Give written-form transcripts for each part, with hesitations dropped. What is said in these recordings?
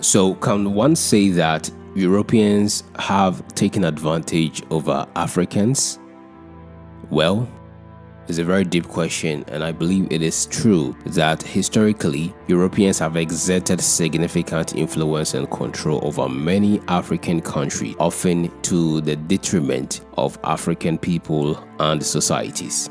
So, can one say that Europeans have taken advantage over Africans? Well, it's a very deep question, and I believe it is true that historically, Europeans have exerted significant influence and control over many African countries, often to the detriment of African people and societies.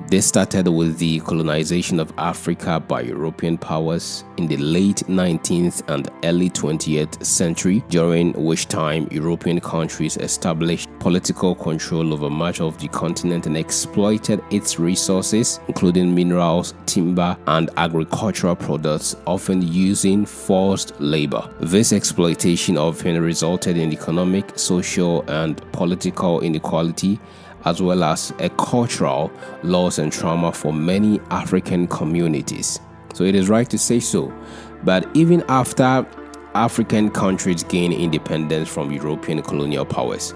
This started with the colonization of Africa by European powers in the late 19th and early 20th century, during which time European countries established political control over much of the continent and exploited its resources, including minerals, timber, and agricultural products, often using forced labor. This exploitation often resulted in economic, social, and political inequality, as well as a cultural loss and trauma for many African communities. So it is right to say so. But even after African countries gained independence from European colonial powers,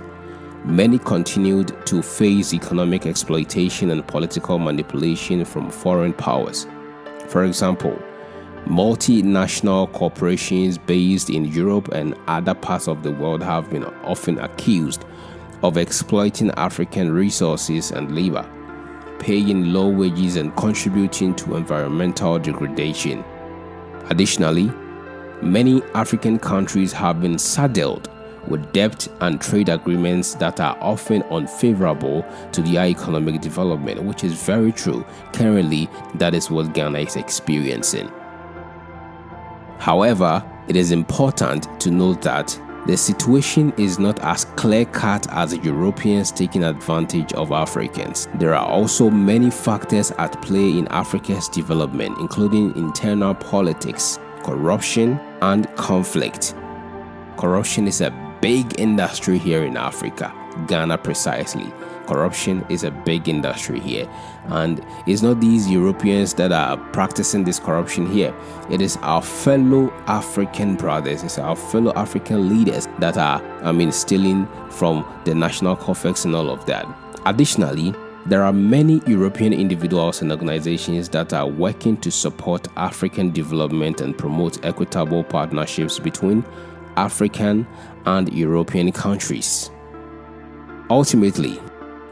many continued to face economic exploitation and political manipulation from foreign powers. For example, multinational corporations based in Europe and other parts of the world have been often accused of exploiting African resources and labor, paying low wages and contributing to environmental degradation. Additionally, many African countries have been saddled with debt and trade agreements that are often unfavorable to their economic development, which is very true. Currently, that is what Ghana is experiencing. However, it is important to note that the situation is not as clear-cut as Europeans taking advantage of Africans. There are also many factors at play in Africa's development, including internal politics, corruption, and conflict. Corruption is a big industry here in Africa, Ghana precisely. Corruption is a big industry here, and it's not these Europeans that are practicing this corruption here. It is our fellow African brothers, it's our fellow African leaders that are, stealing from the national coffers and all of that. Additionally, there are many European individuals and organizations that are working to support African development and promote equitable partnerships between African and European countries. Ultimately,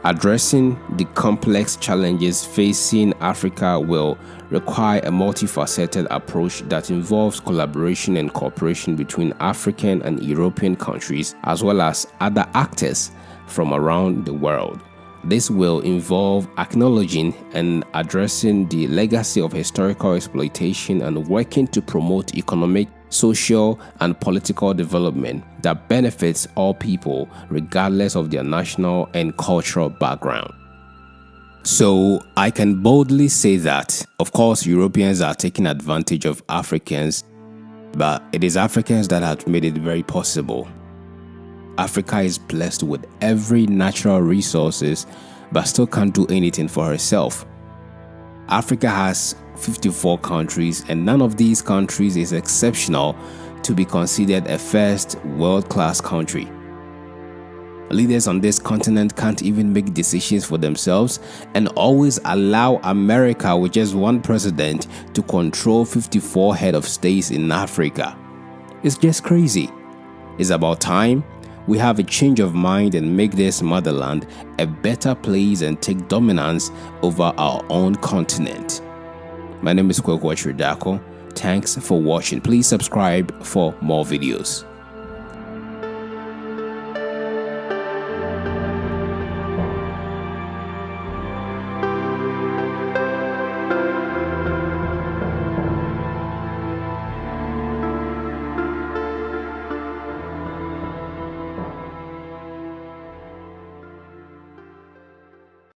addressing the complex challenges facing Africa will require a multifaceted approach that involves collaboration and cooperation between African and European countries, as well as other actors from around the world. This will involve acknowledging and addressing the legacy of historical exploitation and working to promote economic, social, and political development that benefits all people regardless of their national and cultural background. So I can boldly say that, of course, Europeans are taking advantage of Africans, but it is Africans that have made it very possible. Africa is blessed with every natural resources, but still can't do anything for herself. Africa has 54 countries, and none of these countries is exceptional to be considered a first world-class country. Leaders on this continent can't even make decisions for themselves and always allow America with just one president to control 54 head of states in Africa. It's just crazy. It's about time we have a change of mind and make this motherland a better place and take dominance over our own continent. My name is Kwekwa Tridako. Thanks for watching. Please subscribe for more videos.